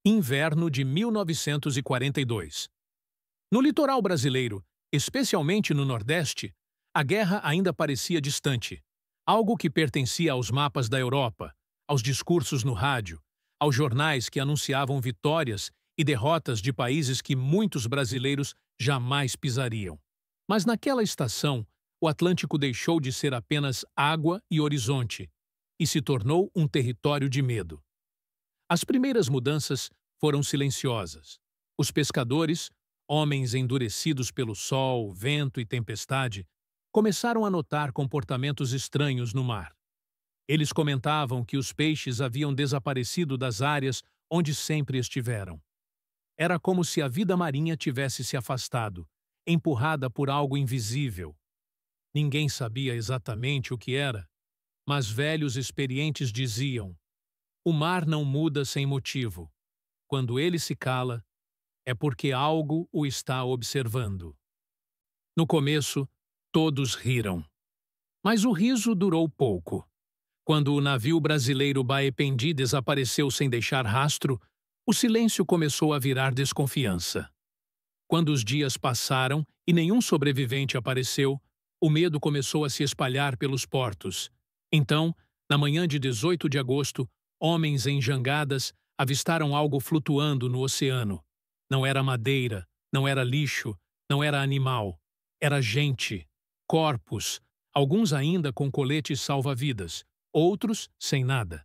Inverno de 1942. No litoral brasileiro, especialmente no Nordeste, a guerra ainda parecia distante, algo que pertencia aos mapas da Europa, aos discursos no rádio, aos jornais que anunciavam vitórias e derrotas de países que muitos brasileiros jamais pisariam. Mas naquela estação, o Atlântico deixou de ser apenas água e horizonte e se tornou um território de medo. As primeiras mudanças foram silenciosas. Os pescadores, homens endurecidos pelo sol, vento e tempestade, começaram a notar comportamentos estranhos no mar. Eles comentavam que os peixes haviam desaparecido das áreas onde sempre estiveram. Era como se a vida marinha tivesse se afastado, empurrada por algo invisível. Ninguém sabia exatamente o que era, mas velhos experientes diziam: o mar não muda sem motivo. Quando ele se cala, é porque algo o está observando. No começo, todos riram. Mas o riso durou pouco. Quando o navio brasileiro Baependi desapareceu sem deixar rastro, o silêncio começou a virar desconfiança. Quando os dias passaram e nenhum sobrevivente apareceu, o medo começou a se espalhar pelos portos. Então, na manhã de 18 de agosto, homens em jangadas avistaram algo flutuando no oceano. Não era madeira, não era lixo, não era animal. Era gente, corpos, alguns ainda com coletes salva-vidas, outros sem nada.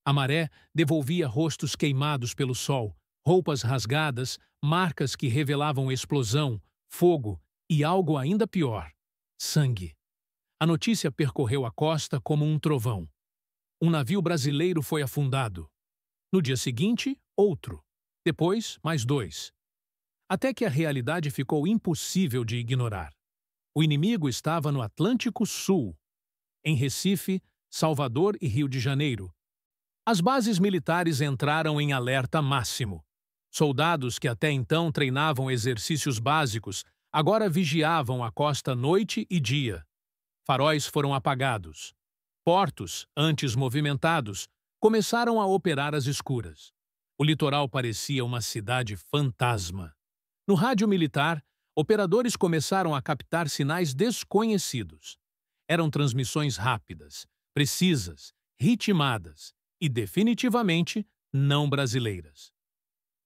A maré devolvia rostos queimados pelo sol, roupas rasgadas, marcas que revelavam explosão, fogo e algo ainda pior: sangue. A notícia percorreu a costa como um trovão. Um navio brasileiro foi afundado. No dia seguinte, outro. Depois, mais 2. Até que a realidade ficou impossível de ignorar. O inimigo estava no Atlântico Sul, em Recife, Salvador e Rio de Janeiro. As bases militares entraram em alerta máximo. Soldados que até então treinavam exercícios básicos agora vigiavam a costa noite e dia. Faróis foram apagados. Portos, antes movimentados, começaram a operar às escuras. O litoral parecia uma cidade fantasma. No rádio militar, operadores começaram a captar sinais desconhecidos. Eram transmissões rápidas, precisas, ritmadas e definitivamente não brasileiras.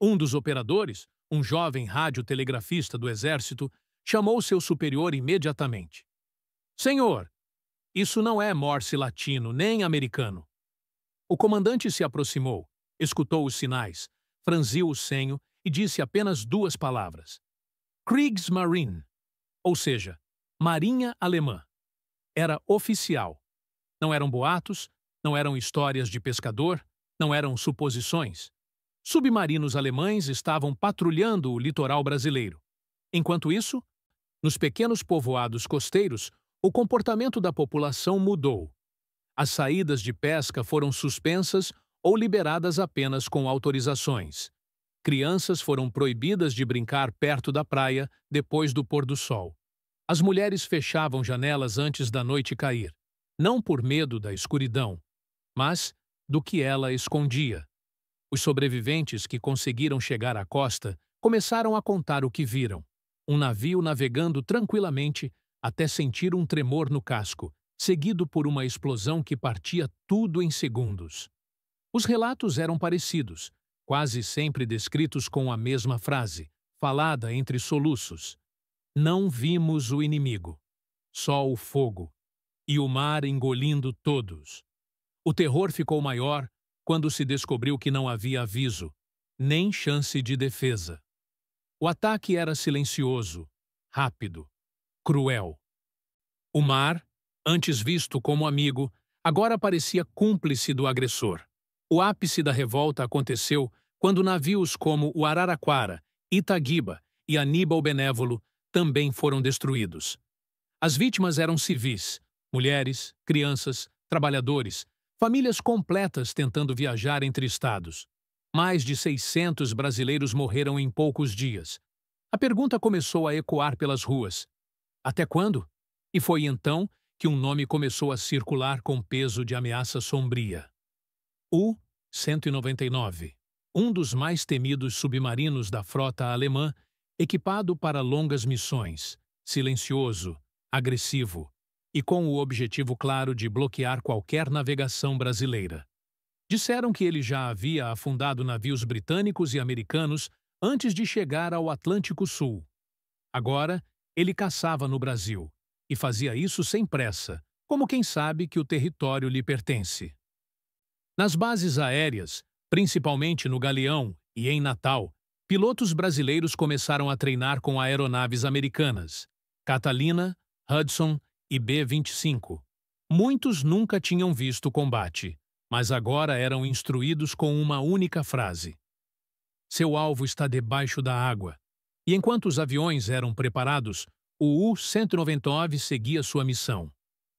Um dos operadores, um jovem radiotelegrafista do Exército, chamou seu superior imediatamente. "Senhor, isso não é Morse latino nem americano." O comandante se aproximou, escutou os sinais, franziu o senho e disse apenas 2 palavras: Kriegsmarine, ou seja, Marinha Alemã. Era oficial. Não eram boatos, não eram histórias de pescador, não eram suposições. Submarinos alemães estavam patrulhando o litoral brasileiro. Enquanto isso, nos pequenos povoados costeiros, o comportamento da população mudou. As saídas de pesca foram suspensas ou liberadas apenas com autorizações. Crianças foram proibidas de brincar perto da praia depois do pôr do sol. As mulheres fechavam janelas antes da noite cair, não por medo da escuridão, mas do que ela escondia. Os sobreviventes que conseguiram chegar à costa começaram a contar o que viram. Um navio navegando tranquilamente até sentir um tremor no casco, seguido por uma explosão que partia tudo em segundos. Os relatos eram parecidos, quase sempre descritos com a mesma frase, falada entre soluços. Não vimos o inimigo, só o fogo, e o mar engolindo todos. O terror ficou maior quando se descobriu que não havia aviso, nem chance de defesa. O ataque era silencioso, rápido, cruel. O mar, antes visto como amigo, agora parecia cúmplice do agressor. O ápice da revolta aconteceu quando navios como o Araraquara, Itaguiba e Aníbal Benévolo também foram destruídos. As vítimas eram civis, mulheres, crianças, trabalhadores, famílias completas tentando viajar entre estados. Mais de 600 brasileiros morreram em poucos dias. A pergunta começou a ecoar pelas ruas. Até quando? E foi então que um nome começou a circular com peso de ameaça sombria. U-199. um dos mais temidos submarinos da frota alemã, equipado para longas missões, silencioso, agressivo e com o objetivo claro de bloquear qualquer navegação brasileira. Disseram que ele já havia afundado navios britânicos e americanos antes de chegar ao Atlântico Sul. Agora, ele caçava no Brasil e fazia isso sem pressa, como quem sabe que o território lhe pertence. Nas bases aéreas, principalmente no Galeão e em Natal, pilotos brasileiros começaram a treinar com aeronaves americanas, Catalina, Hudson e B-25. Muitos nunca tinham visto combate, mas agora eram instruídos com uma única frase: seu alvo está debaixo da água. E enquanto os aviões eram preparados, o U-199 seguia sua missão.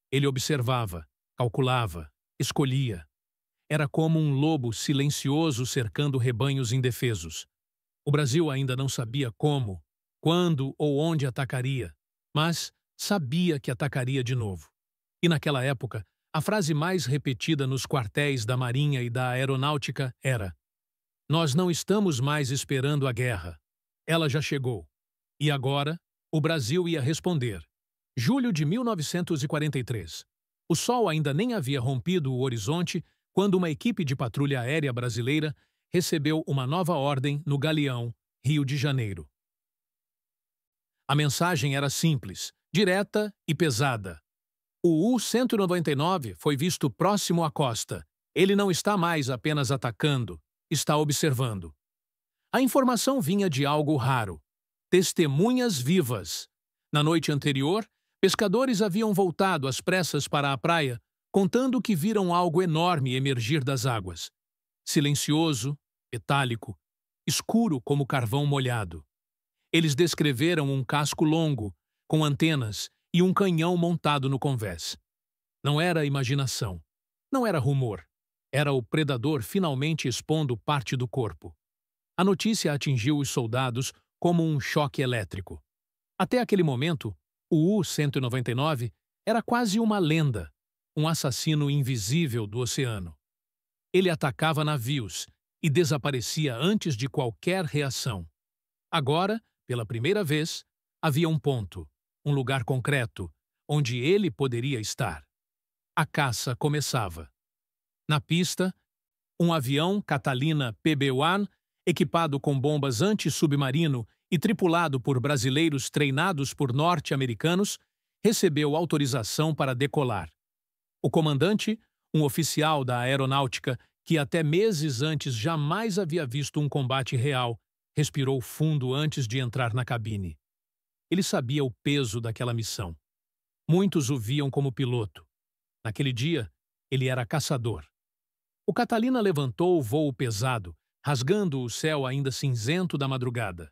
Ele observava, calculava, escolhia. Era como um lobo silencioso cercando rebanhos indefesos. O Brasil ainda não sabia como, quando ou onde atacaria, mas sabia que atacaria de novo. E naquela época, a frase mais repetida nos quartéis da Marinha e da Aeronáutica era: nós não estamos mais esperando a guerra. Ela já chegou. E agora, o Brasil ia responder. Julho de 1943. O sol ainda nem havia rompido o horizonte quando uma equipe de patrulha aérea brasileira recebeu uma nova ordem no Galeão, Rio de Janeiro. A mensagem era simples, direta e pesada. O U-199 foi visto próximo à costa. Ele não está mais apenas atacando, está observando. A informação vinha de algo raro. Testemunhas vivas. Na noite anterior, pescadores haviam voltado às pressas para a praia, contando que viram algo enorme emergir das águas. Silencioso, metálico, escuro como carvão molhado. Eles descreveram um casco longo, com antenas e um canhão montado no convés. Não era imaginação. Não era rumor. Era o predador finalmente expondo parte do corpo. A notícia atingiu os soldados como um choque elétrico. Até aquele momento, o U-199 era quase uma lenda, um assassino invisível do oceano. Ele atacava navios e desaparecia antes de qualquer reação. Agora, pela primeira vez, havia um ponto, um lugar concreto, onde ele poderia estar. A caça começava. Na pista, um avião Catalina PB-1, equipado com bombas anti-submarino e tripulado por brasileiros treinados por norte-americanos, recebeu autorização para decolar. O comandante, um oficial da aeronáutica que até meses antes jamais havia visto um combate real, respirou fundo antes de entrar na cabine. Ele sabia o peso daquela missão. Muitos o viam como piloto. Naquele dia, ele era caçador. O Catalina levantou o voo pesado, rasgando o céu ainda cinzento da madrugada.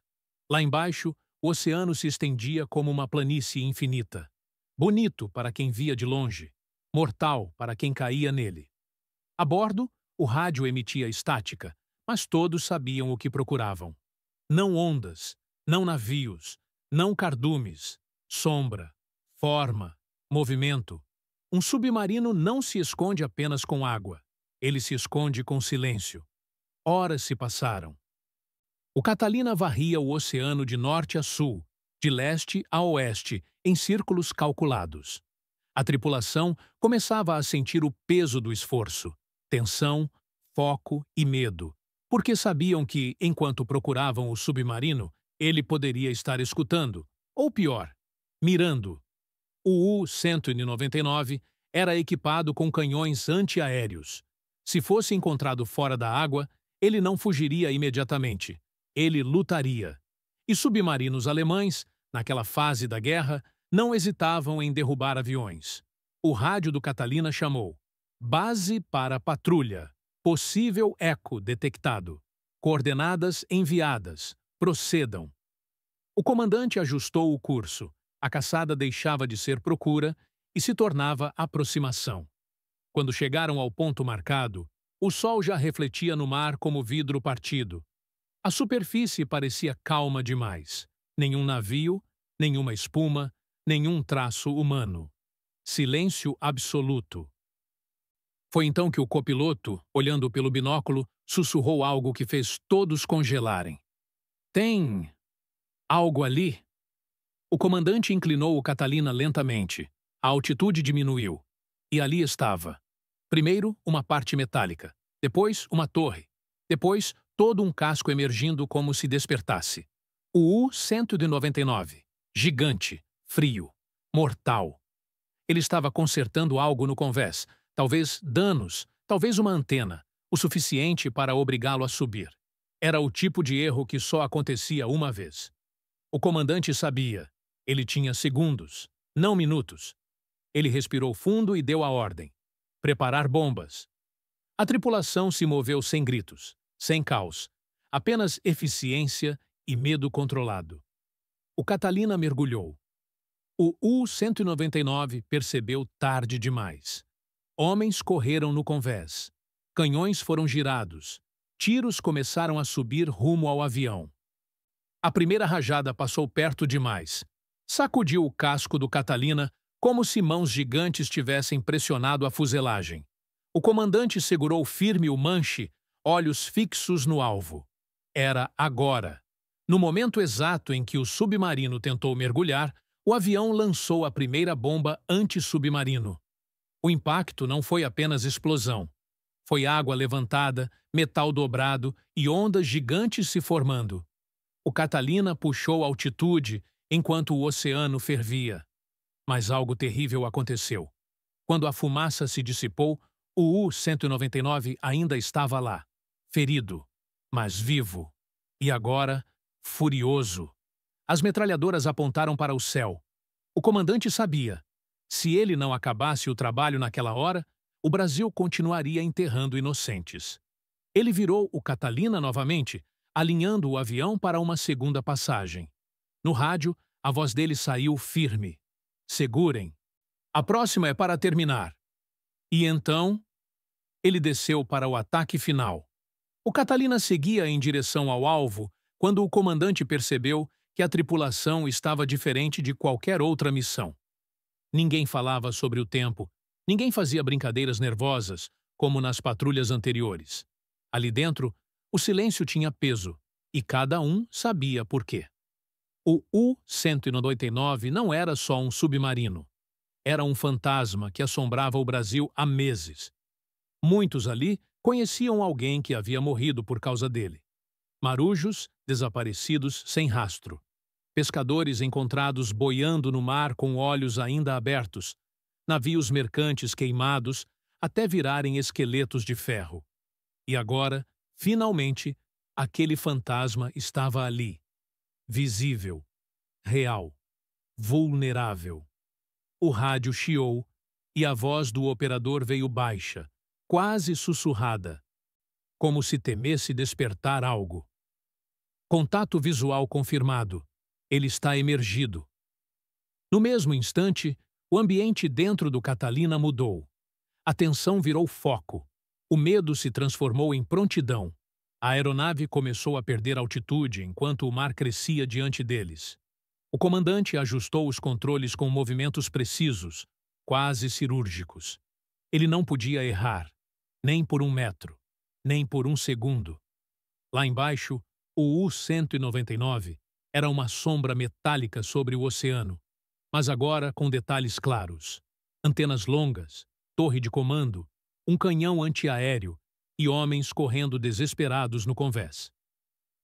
Lá embaixo, o oceano se estendia como uma planície infinita. Bonito para quem via de longe, mortal para quem caía nele. A bordo, o rádio emitia estática, mas todos sabiam o que procuravam. Não ondas, não navios, não cardumes, sombra, forma, movimento. Um submarino não se esconde apenas com água. Ele se esconde com silêncio. Horas se passaram. O Catalina varria o oceano de norte a sul, de leste a oeste, em círculos calculados. A tripulação começava a sentir o peso do esforço, tensão, foco e medo, porque sabiam que, enquanto procuravam o submarino, ele poderia estar escutando, ou pior, mirando. O U-199 era equipado com canhões antiaéreos. Se fosse encontrado fora da água, ele não fugiria imediatamente. Ele lutaria. E submarinos alemães, naquela fase da guerra, não hesitavam em derrubar aviões. O rádio do Catalina chamou: base para patrulha. Possível eco detectado. Coordenadas enviadas. Procedam. O comandante ajustou o curso. A caçada deixava de ser procura e se tornava aproximação. Quando chegaram ao ponto marcado, o sol já refletia no mar como vidro partido. A superfície parecia calma demais. Nenhum navio, nenhuma espuma, nenhum traço humano. Silêncio absoluto. Foi então que o copiloto, olhando pelo binóculo, sussurrou algo que fez todos congelarem. Tem algo ali? O comandante inclinou o Catalina lentamente. A altitude diminuiu. E ali estava. Primeiro, uma parte metálica. Depois, uma torre. Depois, todo um casco emergindo como se despertasse. O U-199. Gigante, frio, mortal. Ele estava consertando algo no convés. Talvez danos, talvez uma antena, o suficiente para obrigá-lo a subir. Era o tipo de erro que só acontecia uma vez. O comandante sabia. Ele tinha segundos, não minutos. Ele respirou fundo e deu a ordem. Preparar bombas. A tripulação se moveu sem gritos, sem caos, apenas eficiência e medo controlado. O Catalina mergulhou. O U-199 percebeu tarde demais. Homens correram no convés. Canhões foram girados. Tiros começaram a subir rumo ao avião. A primeira rajada passou perto demais. Sacudiu o casco do Catalina como se mãos gigantes tivessem pressionado a fuselagem. O comandante segurou firme o manche, olhos fixos no alvo. Era agora. No momento exato em que o submarino tentou mergulhar, o avião lançou a primeira bomba anti-submarino. O impacto não foi apenas explosão. Foi água levantada, metal dobrado e ondas gigantes se formando. O Catalina puxou altitude enquanto o oceano fervia. Mas algo terrível aconteceu. Quando a fumaça se dissipou, o U-199 ainda estava lá, ferido, mas vivo. E agora, furioso. As metralhadoras apontaram para o céu. O comandante sabia. Se ele não acabasse o trabalho naquela hora, o Brasil continuaria enterrando inocentes. Ele virou o Catalina novamente, alinhando o avião para uma segunda passagem. No rádio, a voz dele saiu firme. Segurem. A próxima é para terminar. E então, ele desceu para o ataque final. O Catalina seguia em direção ao alvo quando o comandante percebeu que a tripulação estava diferente de qualquer outra missão. Ninguém falava sobre o tempo, ninguém fazia brincadeiras nervosas, como nas patrulhas anteriores. Ali dentro, o silêncio tinha peso, e cada um sabia por quê. O U-199 não era só um submarino. Era um fantasma que assombrava o Brasil há meses. Muitos ali conheciam alguém que havia morrido por causa dele. Marujos desaparecidos sem rastro. Pescadores encontrados boiando no mar com olhos ainda abertos. Navios mercantes queimados até virarem esqueletos de ferro. E agora, finalmente, aquele fantasma estava ali. Visível, real, vulnerável. O rádio chiou e a voz do operador veio baixa, quase sussurrada, como se temesse despertar algo. Contato visual confirmado. Ele está emergido. No mesmo instante, o ambiente dentro do Catalina mudou. A tensão virou foco. O medo se transformou em prontidão. A aeronave começou a perder altitude enquanto o mar crescia diante deles. O comandante ajustou os controles com movimentos precisos, quase cirúrgicos. Ele não podia errar, nem por 1 metro, nem por 1 segundo. Lá embaixo, o U-199 era uma sombra metálica sobre o oceano, mas agora com detalhes claros. Antenas longas, torre de comando, um canhão antiaéreo e homens correndo desesperados no convés.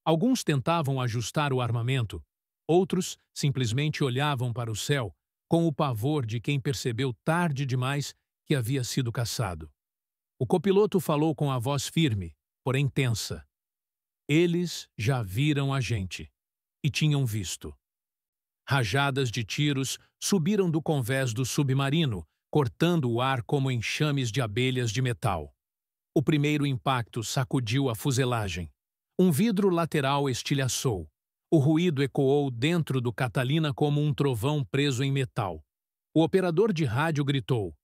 Alguns tentavam ajustar o armamento, outros simplesmente olhavam para o céu com o pavor de quem percebeu tarde demais que havia sido caçado. O copiloto falou com a voz firme, porém tensa. Eles já viram a gente. E tinham visto. Rajadas de tiros subiram do convés do submarino, cortando o ar como enxames de abelhas de metal. O primeiro impacto sacudiu a fuselagem. Um vidro lateral estilhaçou. O ruído ecoou dentro do Catalina como um trovão preso em metal. O operador de rádio gritou.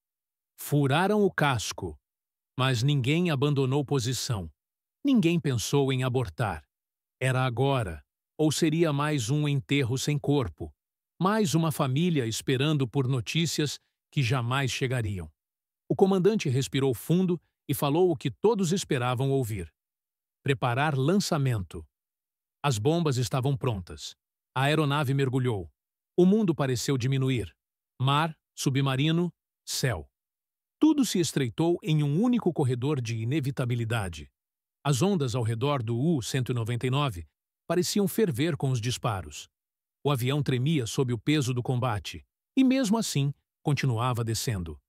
Furaram o casco. Mas ninguém abandonou posição. Ninguém pensou em abortar. Era agora. Ou seria mais um enterro sem corpo, mais uma família esperando por notícias que jamais chegariam. O comandante respirou fundo e falou o que todos esperavam ouvir. Preparar lançamento. As bombas estavam prontas. A aeronave mergulhou. O mundo pareceu diminuir. Mar, submarino, céu. Tudo se estreitou em um único corredor de inevitabilidade. As ondas ao redor do U-199 pareciam ferver com os disparos. O avião tremia sob o peso do combate, e mesmo assim continuava descendo.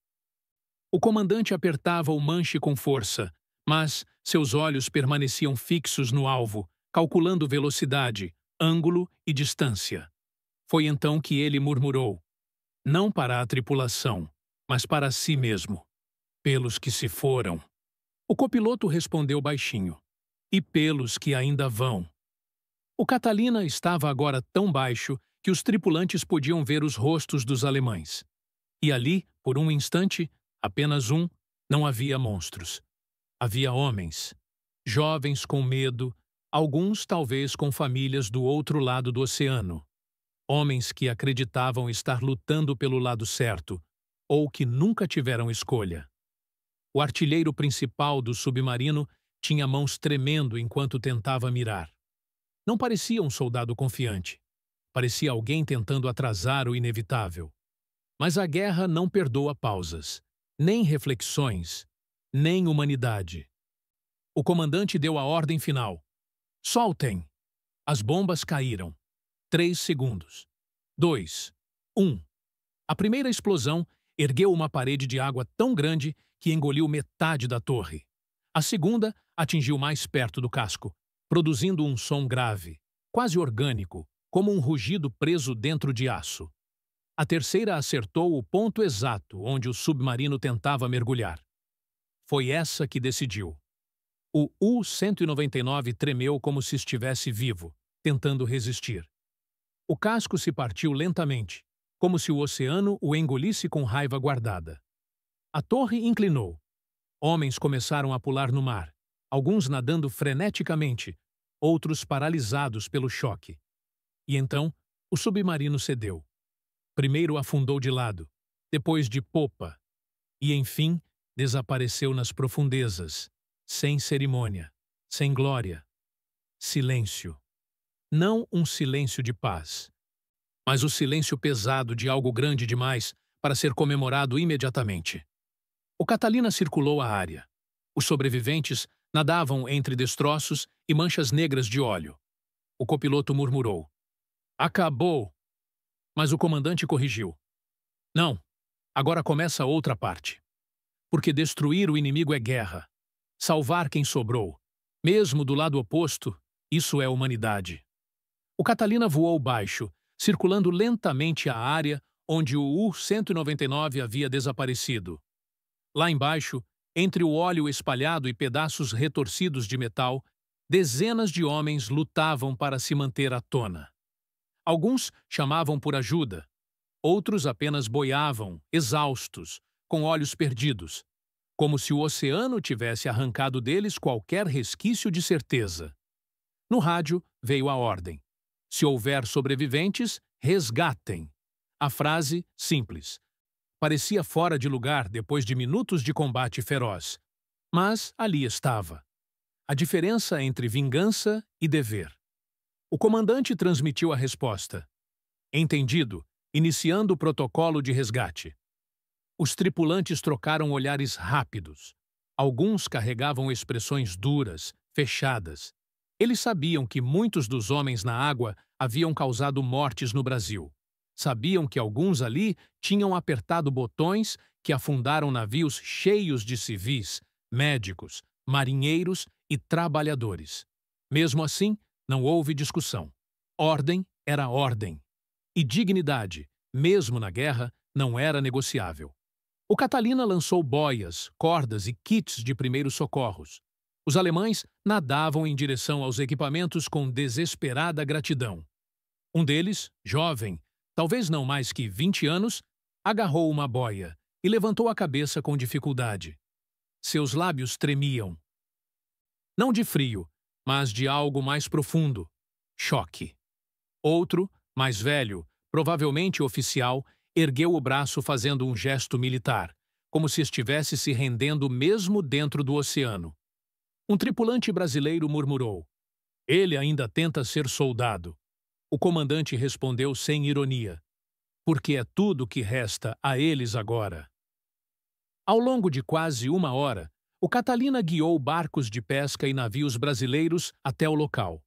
O comandante apertava o manche com força, mas seus olhos permaneciam fixos no alvo, calculando velocidade, ângulo e distância. Foi então que ele murmurou, não para a tripulação, mas para si mesmo. Pelos que se foram. O copiloto respondeu baixinho. E pelos que ainda vão. O Catalina estava agora tão baixo que os tripulantes podiam ver os rostos dos alemães. E ali, por um instante, apenas um, não havia monstros. Havia homens. Jovens com medo, alguns talvez com famílias do outro lado do oceano. Homens que acreditavam estar lutando pelo lado certo, ou que nunca tiveram escolha. O artilheiro principal do submarino tinha mãos tremendo enquanto tentava mirar. Não parecia um soldado confiante. Parecia alguém tentando atrasar o inevitável. Mas a guerra não perdoa pausas, nem reflexões, nem humanidade. O comandante deu a ordem final. Soltem! As bombas caíram. 3 segundos. 2. 1. A primeira explosão ergueu uma parede de água tão grande que engoliu metade da torre. A segunda atingiu mais perto do casco, produzindo um som grave, quase orgânico, como um rugido preso dentro de aço. A terceira acertou o ponto exato onde o submarino tentava mergulhar. Foi essa que decidiu. O U-199 tremeu como se estivesse vivo, tentando resistir. O casco se partiu lentamente, como se o oceano o engolisse com raiva guardada. A torre inclinou. Homens começaram a pular no mar, alguns nadando freneticamente, outros paralisados pelo choque. E então, o submarino cedeu. Primeiro afundou de lado, depois de popa, e, enfim, desapareceu nas profundezas, sem cerimônia, sem glória. Silêncio. Não um silêncio de paz, mas o silêncio pesado de algo grande demais para ser comemorado imediatamente. O Catalina circulou a área. Os sobreviventes nadavam entre destroços e manchas negras de óleo. O copiloto murmurou. Acabou! Mas o comandante corrigiu. Não, agora começa outra parte. Porque destruir o inimigo é guerra. Salvar quem sobrou, mesmo do lado oposto, isso é humanidade. O Catalina voou baixo, circulando lentamente a área onde o U-199 havia desaparecido. Lá embaixo, entre o óleo espalhado e pedaços retorcidos de metal, dezenas de homens lutavam para se manter à tona. Alguns chamavam por ajuda, outros apenas boiavam, exaustos, com olhos perdidos, como se o oceano tivesse arrancado deles qualquer resquício de certeza. No rádio veio a ordem. Se houver sobreviventes, resgatem. A frase, simples. Parecia fora de lugar depois de minutos de combate feroz. Mas ali estava. A diferença entre vingança e dever. O comandante transmitiu a resposta. Entendido, iniciando o protocolo de resgate. Os tripulantes trocaram olhares rápidos. Alguns carregavam expressões duras, fechadas. Eles sabiam que muitos dos homens na água haviam causado mortes no Brasil. Sabiam que alguns ali tinham apertado botões que afundaram navios cheios de civis, médicos, marinheiros e trabalhadores. Mesmo assim, não houve discussão. Ordem era ordem. E dignidade, mesmo na guerra, não era negociável. O Catalina lançou boias, cordas e kits de primeiros socorros. Os alemães nadavam em direção aos equipamentos com desesperada gratidão. Um deles, jovem, talvez não mais que 20 anos, agarrou uma boia e levantou a cabeça com dificuldade. Seus lábios tremiam. Não de frio, mas de algo mais profundo. Choque. Outro, mais velho, provavelmente oficial, ergueu o braço fazendo um gesto militar, como se estivesse se rendendo mesmo dentro do oceano. Um tripulante brasileiro murmurou: "Ele ainda tenta ser soldado." O comandante respondeu sem ironia: "Porque é tudo que resta a eles agora." Ao longo de quase uma hora, o Catalina guiou barcos de pesca e navios brasileiros até o local.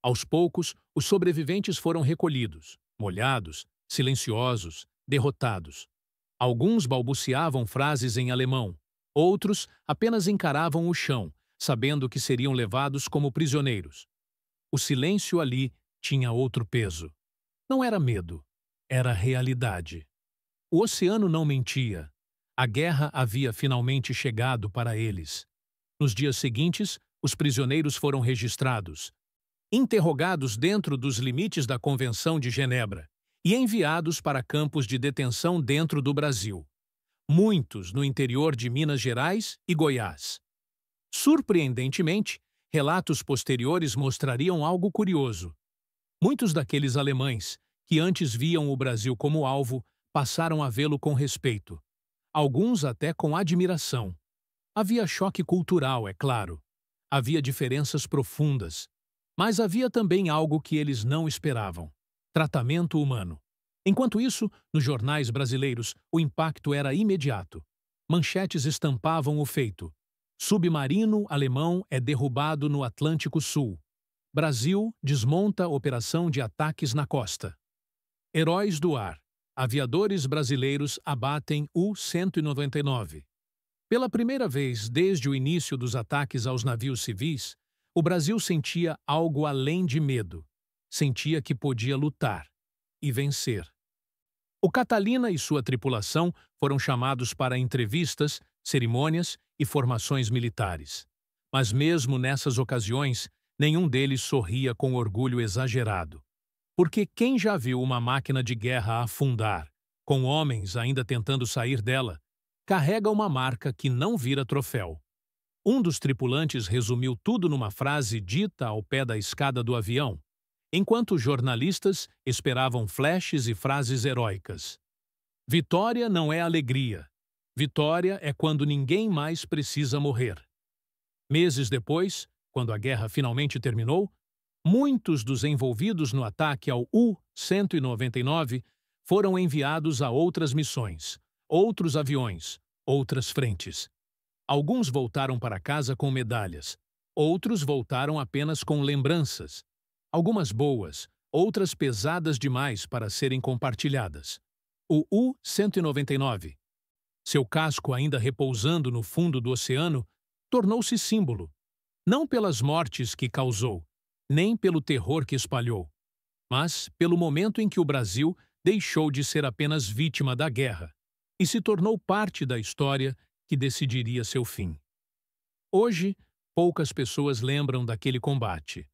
Aos poucos, os sobreviventes foram recolhidos, molhados, silenciosos, derrotados. Alguns balbuciavam frases em alemão, outros apenas encaravam o chão, sabendo que seriam levados como prisioneiros. O silêncio ali tinha outro peso. Não era medo, era realidade. O oceano não mentia. A guerra havia finalmente chegado para eles. Nos dias seguintes, os prisioneiros foram registrados, interrogados dentro dos limites da Convenção de Genebra e enviados para campos de detenção dentro do Brasil. Muitos no interior de Minas Gerais e Goiás. Surpreendentemente, relatos posteriores mostrariam algo curioso. Muitos daqueles alemães, que antes viam o Brasil como alvo, passaram a vê-lo com respeito. Alguns até com admiração. Havia choque cultural, é claro. Havia diferenças profundas. Mas havia também algo que eles não esperavam: tratamento humano. Enquanto isso, nos jornais brasileiros, o impacto era imediato. Manchetes estampavam o feito: submarino alemão é derrubado no Atlântico Sul. Brasil desmonta operação de ataques na costa. Heróis do ar. Aviadores brasileiros abatem U-199. Pela primeira vez desde o início dos ataques aos navios civis, o Brasil sentia algo além de medo. Sentia que podia lutar e vencer. O Catalina e sua tripulação foram chamados para entrevistas, cerimônias e formações militares. Mas mesmo nessas ocasiões, nenhum deles sorria com orgulho exagerado. Porque quem já viu uma máquina de guerra afundar, com homens ainda tentando sair dela, carrega uma marca que não vira troféu. Um dos tripulantes resumiu tudo numa frase dita ao pé da escada do avião, enquanto os jornalistas esperavam flashes e frases heróicas. Vitória não é alegria. Vitória é quando ninguém mais precisa morrer. Meses depois, quando a guerra finalmente terminou, muitos dos envolvidos no ataque ao U-199 foram enviados a outras missões, outros aviões, outras frentes. Alguns voltaram para casa com medalhas, outros voltaram apenas com lembranças, algumas boas, outras pesadas demais para serem compartilhadas. O U-199, seu casco ainda repousando no fundo do oceano, tornou-se símbolo, não pelas mortes que causou, nem pelo terror que espalhou, mas pelo momento em que o Brasil deixou de ser apenas vítima da guerra e se tornou parte da história que decidiria seu fim. Hoje, poucas pessoas lembram daquele combate.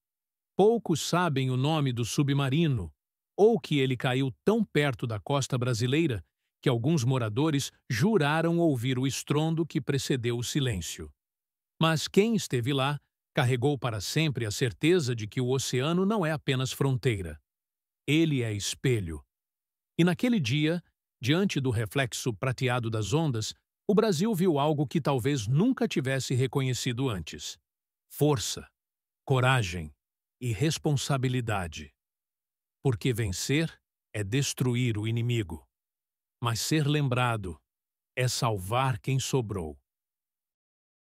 Poucos sabem o nome do submarino, ou que ele caiu tão perto da costa brasileira que alguns moradores juraram ouvir o estrondo que precedeu o silêncio. Mas quem esteve lá carregou para sempre a certeza de que o oceano não é apenas fronteira. Ele é espelho. E naquele dia, diante do reflexo prateado das ondas, o Brasil viu algo que talvez nunca tivesse reconhecido antes: força, coragem e responsabilidade. Porque vencer é destruir o inimigo, mas ser lembrado é salvar quem sobrou.